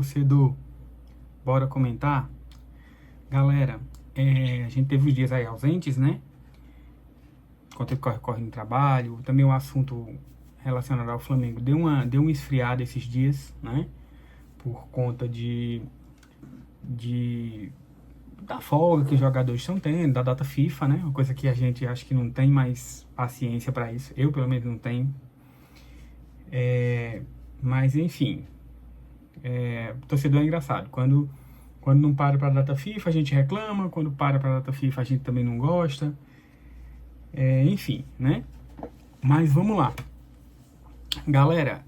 torcedor. Bora comentar? Galera, a gente teve os dias aí ausentes, né? Enquanto ele corre no trabalho. Também o assunto relacionado ao Flamengo deu uma esfriada esses dias, né? Por conta da folga que os jogadores estão tendo, da data FIFA, né? Uma coisa que a gente acha que não tem mais paciência para isso. Eu, pelo menos, não tenho. Mas, enfim, torcedor é engraçado. Quando não para pra data FIFA, a gente reclama. Quando para pra data FIFA, a gente também não gosta. Enfim, né? Mas vamos lá. Galera,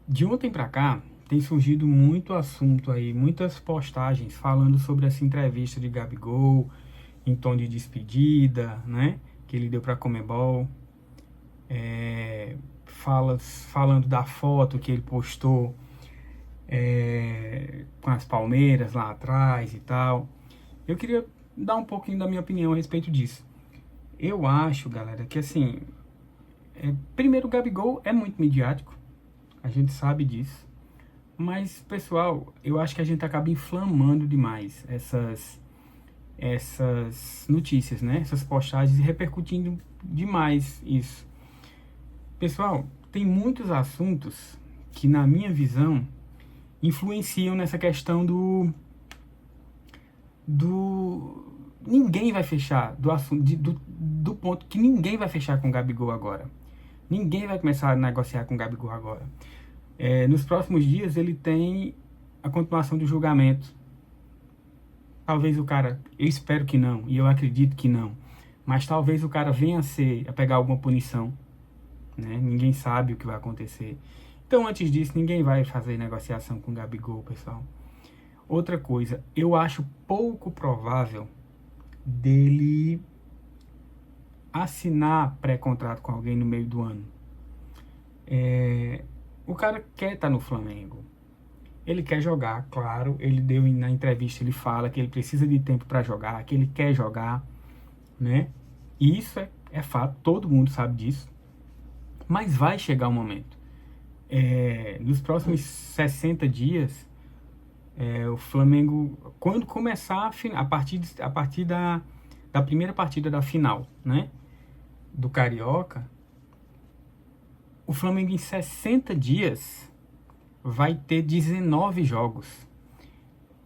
de ontem pra cá, tem surgido muito assunto aí, muitas postagens falando sobre essa entrevista de Gabigol, em tom de despedida, né? Que ele deu pra Conmebol. Falando da foto que ele postou com as palmeiras lá atrás e tal. Eu queria dar um pouquinho da minha opinião a respeito disso. Eu acho, galera, que assim, primeiro o Gabigol é muito midiático, a gente sabe disso, mas, pessoal, eu acho que a gente acaba inflamando demais essas notícias, né? Essas postagens e repercutindo demais isso. Pessoal, tem muitos assuntos que, na minha visão, influenciam nessa questão do ninguém vai fechar, do assunto, do ponto que ninguém vai fechar com o Gabigol agora. Ninguém vai começar a negociar com o Gabigol agora. Nos próximos dias ele tem a continuação do julgamento. Talvez o cara, eu espero que não, e eu acredito que não, mas talvez o cara venha a pegar alguma punição, né? Ninguém sabe o que vai acontecer. Então, antes disso, ninguém vai fazer negociação com o Gabigol, pessoal. Outra coisa, eu acho pouco provável dele assinar pré-contrato com alguém no meio do ano. O cara quer estar no Flamengo. Ele quer jogar, claro. Ele deu na entrevista, ele fala que ele precisa de tempo para jogar, que ele quer jogar, né? E isso é fato, todo mundo sabe disso. Mas vai chegar um momento. Nos próximos 60 dias, o Flamengo, quando começar a partir da primeira partida da final, né, do Carioca, o Flamengo em 60 dias vai ter 19 jogos.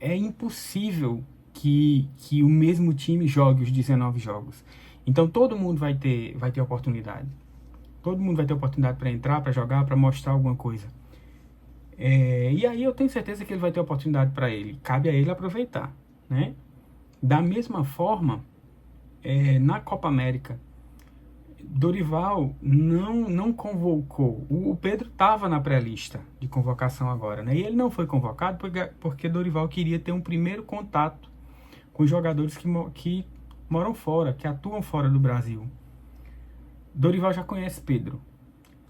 É impossível que o mesmo time jogue os 19 jogos. Então todo mundo vai ter oportunidade. Todo mundo vai ter oportunidade para entrar, para jogar, para mostrar alguma coisa. E aí eu tenho certeza que ele vai ter oportunidade para ele. Cabe a ele aproveitar, né? Da mesma forma, na Copa América, Dorival não convocou. O Pedro estava na pré-lista de convocação agora, né? E ele não foi convocado porque Dorival queria ter um primeiro contato com os jogadores que moram fora, que atuam fora do Brasil. Dorival já conhece Pedro.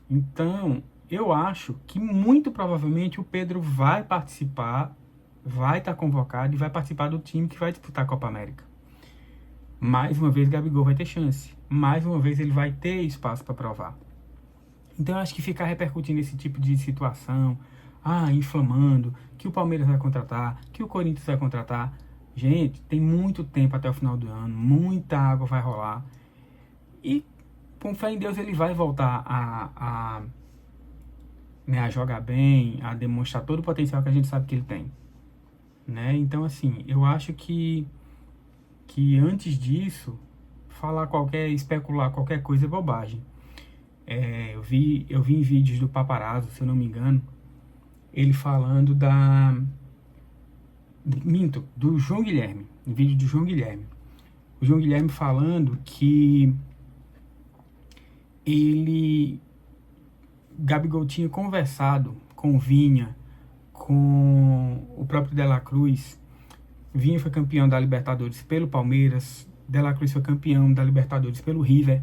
Então, eu acho que muito provavelmente o Pedro vai participar, vai estar convocado e vai participar do time que vai disputar a Copa América. Mais uma vez, Gabigol vai ter chance. Mais uma vez, ele vai ter espaço para provar. Então, eu acho que ficar repercutindo esse tipo de situação, inflamando, que o Palmeiras vai contratar, que o Corinthians vai contratar. Gente, tem muito tempo até o final do ano, muita água vai rolar. E, com fé em Deus, ele vai voltar a jogar bem, a demonstrar todo o potencial que a gente sabe que ele tem, né? Então, assim, eu acho que antes disso, especular qualquer coisa é bobagem. Eu vi em vídeos do Paparazzo, se eu não me engano, ele falando do João Guilherme, um vídeo do João Guilherme. O João Guilherme falando que Gabigol tinha conversado com o Vinha, com o próprio De La Cruz. Vinha foi campeão da Libertadores pelo Palmeiras, De La Cruz foi campeão da Libertadores pelo River.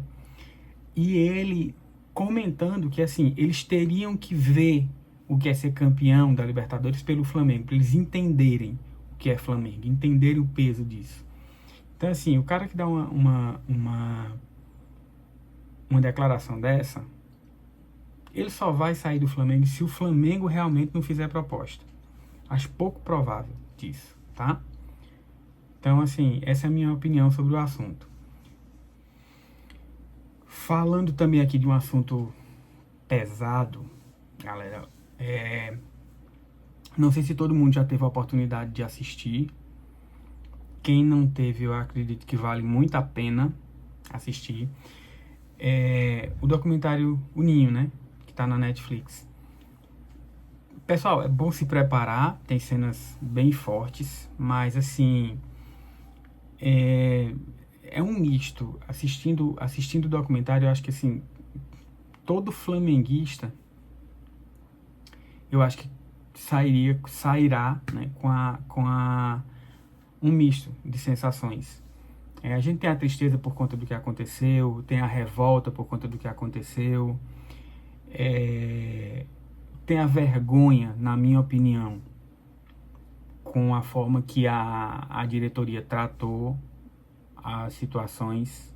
E ele comentando que, assim, eles teriam que ver o que é ser campeão da Libertadores pelo Flamengo, para eles entenderem o que é Flamengo, entenderem o peso disso. Então, assim, o cara que dá uma declaração dessa, ele só vai sair do Flamengo se o Flamengo realmente não fizer proposta. Acho pouco provável disso, tá? Então, assim, essa é a minha opinião sobre o assunto. Falando também aqui de um assunto pesado, galera, não sei se todo mundo já teve a oportunidade de assistir. Quem não teve, eu acredito que vale muito a pena assistir. O documentário O Ninho, né? Que tá na Netflix. Pessoal, é bom se preparar, tem cenas bem fortes, mas assim, é um misto. Assistindo o documentário, eu acho que assim, todo flamenguista, eu acho que sairá, né, com um misto de sensações. A gente tem a tristeza por conta do que aconteceu, tem a revolta por conta do que aconteceu, tem a vergonha, na minha opinião, com a forma que a diretoria tratou as situações.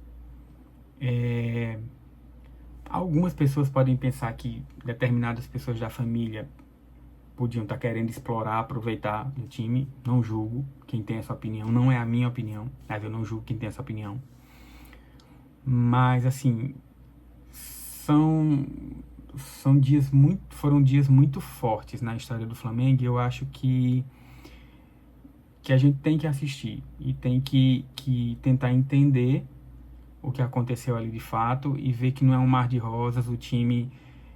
Algumas pessoas podem pensar que determinadas pessoas da família podiam estar querendo explorar, aproveitar do time. Não julgo quem tem essa opinião, não é a minha opinião, mas eu não julgo quem tem essa opinião. Mas assim, foram dias muito fortes na história do Flamengo, e eu acho que a gente tem que assistir e tem que tentar entender o que aconteceu ali de fato e ver que não é um mar de rosas. O time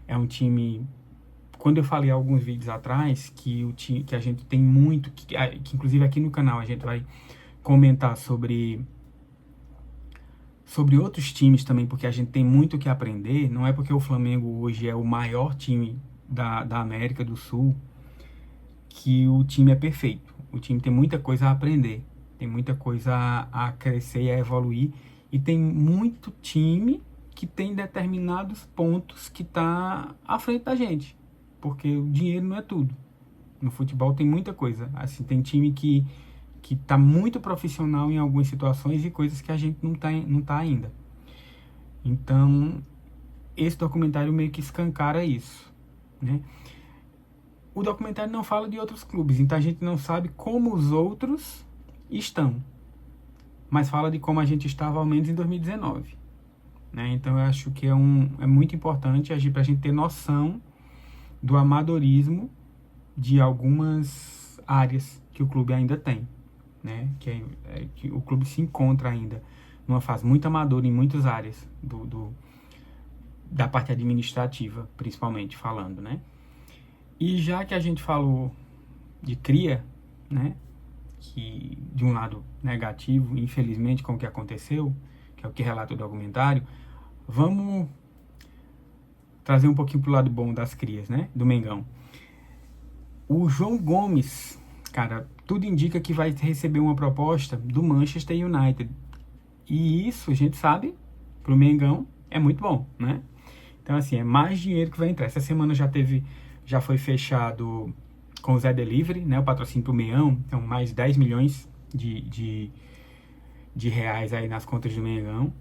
é um time... Quando eu falei alguns vídeos atrás que a gente tem muito, que inclusive aqui no canal a gente vai comentar sobre outros times também, porque a gente tem muito o que aprender. Não é porque o Flamengo hoje é o maior time da América do Sul que o time é perfeito. O time tem muita coisa a aprender, tem muita coisa a crescer e a evoluir, e tem muito time que tem determinados pontos que está à frente da gente, porque o dinheiro não é tudo. No futebol tem muita coisa. Assim, tem time que está muito profissional em algumas situações e coisas que a gente não tá ainda. Então, esse documentário meio que escancara isso, né? O documentário não fala de outros clubes, então a gente não sabe como os outros estão, mas fala de como a gente estava ao menos em 2019, né? Então eu acho que é muito importante para a gente ter noção do amadorismo de algumas áreas que o clube ainda tem, né? Que o clube se encontra ainda numa fase muito amadora em muitas áreas da parte administrativa, principalmente falando, né? E já que a gente falou de cria, né, que de um lado negativo, infelizmente, com o que aconteceu, que é o que relata o documentário, vamos trazer um pouquinho pro lado bom das crias, né, do Mengão. O João Gomes, cara, tudo indica que vai receber uma proposta do Manchester United. E isso, a gente sabe, pro Mengão é muito bom, né? Então, assim, é mais dinheiro que vai entrar. Essa semana já foi fechado com o Zé Delivery, né, o patrocínio pro Mengão, então mais 10 milhões de reais aí nas contas do Mengão,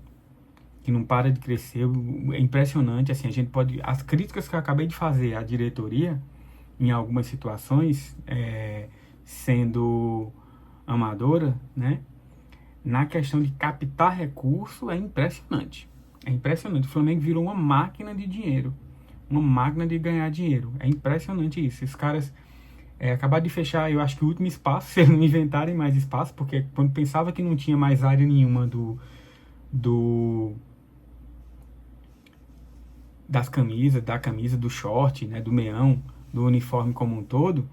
que não para de crescer. É impressionante, assim, as críticas que eu acabei de fazer à diretoria, em algumas situações, sendo amadora, né, na questão de captar recurso, é impressionante. É impressionante. O Flamengo virou uma máquina de dinheiro, uma máquina de ganhar dinheiro. É impressionante isso. Esses caras acabaram de fechar, eu acho que o último espaço, se eles não inventarem mais espaço, porque quando pensava que não tinha mais área nenhuma da camisa, do short, né, do meião, do uniforme como um todo,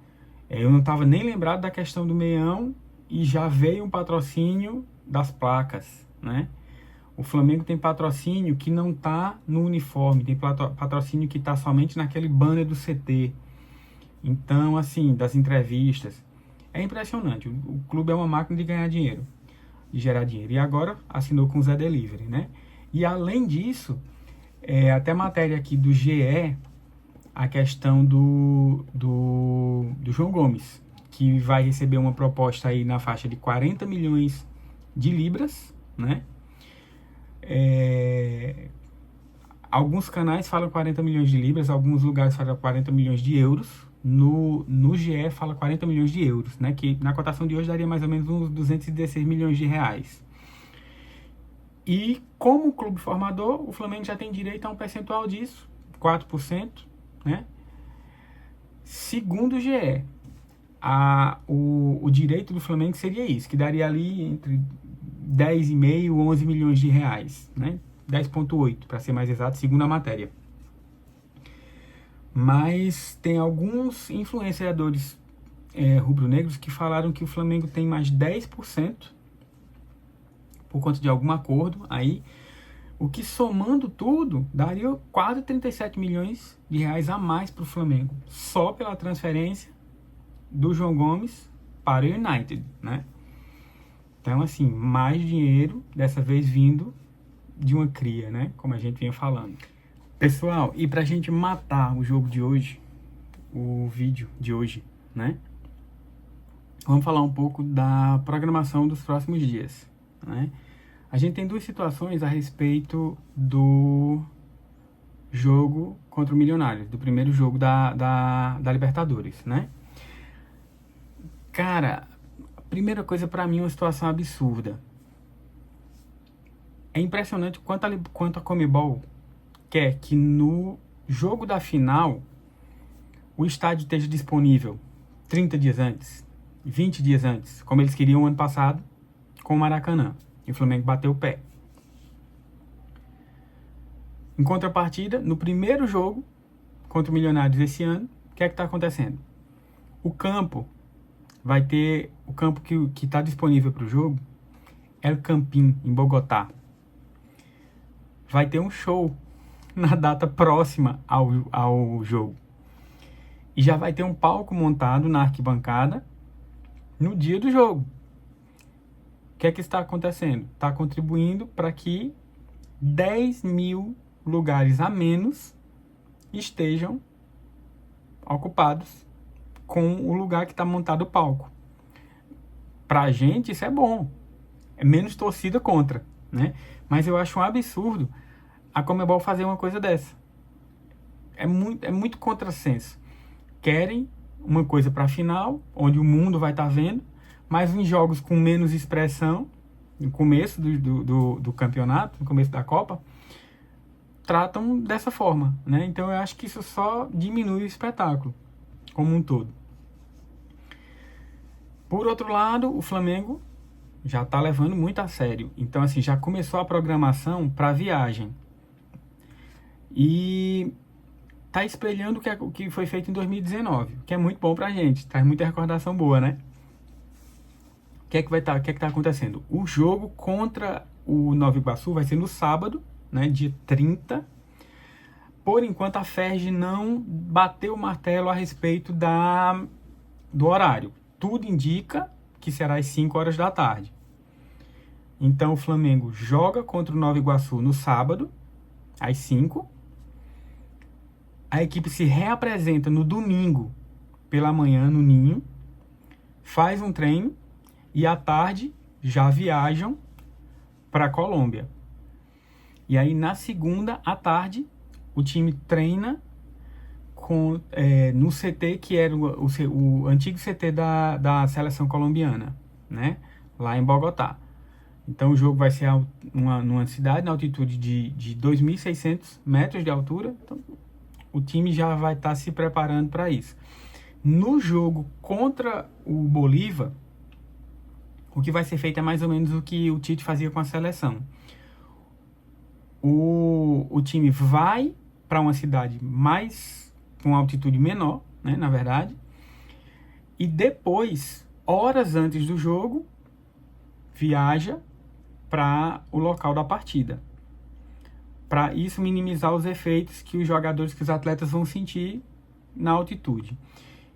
eu não estava nem lembrado da questão do meião, e já veio um patrocínio das placas, né? O Flamengo tem patrocínio que não está no uniforme, tem patrocínio que está somente naquele banner do CT. Então, assim, das entrevistas. É impressionante. O clube é uma máquina de ganhar dinheiro, de gerar dinheiro. E agora assinou com o Zé Delivery, né? E além disso, até matéria aqui do GE, a questão do João Gomes, que vai receber uma proposta aí na faixa de 40 milhões de libras, né? Alguns canais falam 40 milhões de libras, alguns lugares falam 40 milhões de euros. No GE fala 40 milhões de euros, né? Que na cotação de hoje daria mais ou menos uns 216 milhões de reais. E como clube formador, o Flamengo já tem direito a um percentual disso, 4%, né? Segundo o GE, o direito do Flamengo seria isso, que daria ali entre 10,5 e 11 milhões de reais, né? 10,8 para ser mais exato, segundo a matéria. Mas tem alguns influenciadores rubro-negros que falaram que o Flamengo tem mais 10% por conta de algum acordo aí, o que somando tudo daria quase 37 milhões de reais a mais para o Flamengo, só pela transferência do João Gomes para o United, né? Então, assim, mais dinheiro, dessa vez vindo de uma cria, né? Como a gente vinha falando. Pessoal, e pra gente matar o jogo de hoje, o vídeo de hoje, né? Vamos falar um pouco da programação dos próximos dias, né? A gente tem duas situações a respeito do jogo contra o Milionários, do primeiro jogo da Libertadores, né? Cara, a primeira coisa pra mim é uma situação absurda. É impressionante quanto a Conmebol quer que no jogo da final o estádio esteja disponível 30 dias antes, 20 dias antes, como eles queriam ano passado com o Maracanã. E o Flamengo bateu o pé. Em contrapartida, no primeiro jogo contra o Milionários esse ano, o que é que está acontecendo? O campo vai ter, o campo que está disponível para o jogo é o Campín, em Bogotá. Vai ter um show na data próxima ao jogo. E já vai ter um palco montado na arquibancada no dia do jogo. O que é que está acontecendo? Está contribuindo para que 10 mil lugares a menos estejam ocupados com o lugar que está montado o palco. Para a gente isso é bom. É menos torcida contra, né? Mas eu acho um absurdo a Conmebol fazer uma coisa dessa. É muito contrassenso. Querem uma coisa para a final, onde o mundo vai estar vendo, mas em jogos com menos expressão, no começo do campeonato, no começo da Copa, tratam dessa forma, né? Então eu acho que isso só diminui o espetáculo como um todo. Por outro lado, o Flamengo já está levando muito a sério. Então, assim, já começou a programação para viagem. E tá espelhando o que foi feito em 2019, que é muito bom pra gente, traz muita recordação boa, né? O que é que tá acontecendo? O jogo contra o Nova Iguaçu vai ser no sábado, né, dia 30. Por enquanto a FERJ não bateu o martelo a respeito do horário. Tudo indica que será às 5 horas da tarde. Então o Flamengo joga contra o Nova Iguaçu no sábado, às 5. A equipe se reapresenta no domingo pela manhã no Ninho, faz um treino e à tarde já viajam para a Colômbia. E aí na segunda à tarde o time treina no CT que era o antigo CT da seleção colombiana, né? Lá em Bogotá. Então o jogo vai ser numa cidade na altitude de 2.600 metros de altura. Então, o time já vai estar se preparando para isso. No jogo contra o Bolívar, o que vai ser feito é mais ou menos o que o Tite fazia com a seleção. O time vai para uma cidade com altitude menor, né, na verdade, e depois, horas antes do jogo, viaja para o local da partida. Para isso minimizar os efeitos que os atletas vão sentir na altitude.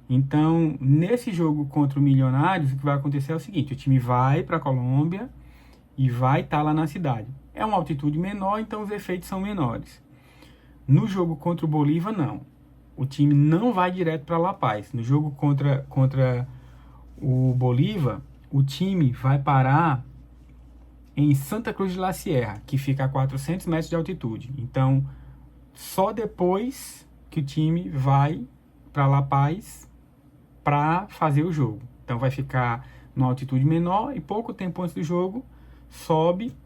Então, nesse jogo contra o Milionários, o que vai acontecer é o seguinte: o time vai para a Colômbia e vai estar lá na cidade. É uma altitude menor, então os efeitos são menores. No jogo contra o Bolívar, não. O time não vai direto para La Paz. No jogo contra o Bolívar, o time vai parar em Santa Cruz de la Sierra, que fica a 400 metros de altitude. Então, só depois que o time vai para La Paz para fazer o jogo. Então vai ficar numa altitude menor e pouco tempo antes do jogo sobe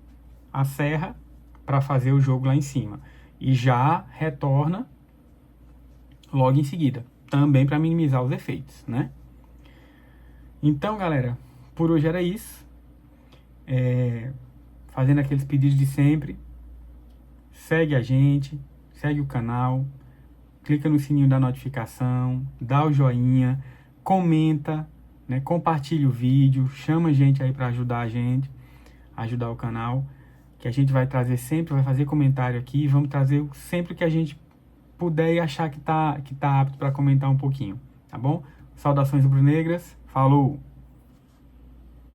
a serra para fazer o jogo lá em cima. E já retorna logo em seguida, também para minimizar os efeitos, né? Então, galera, por hoje era isso. Fazendo aqueles pedidos de sempre. Segue a gente, segue o canal, clica no sininho da notificação, dá o joinha, comenta, né? Compartilha o vídeo, chama a gente aí para ajudar a gente, ajudar o canal, que a gente vai trazer sempre, vai fazer comentário aqui, vamos trazer sempre que a gente puder e achar que tá apto para comentar um pouquinho, tá bom? Saudações rubro-negras, falou!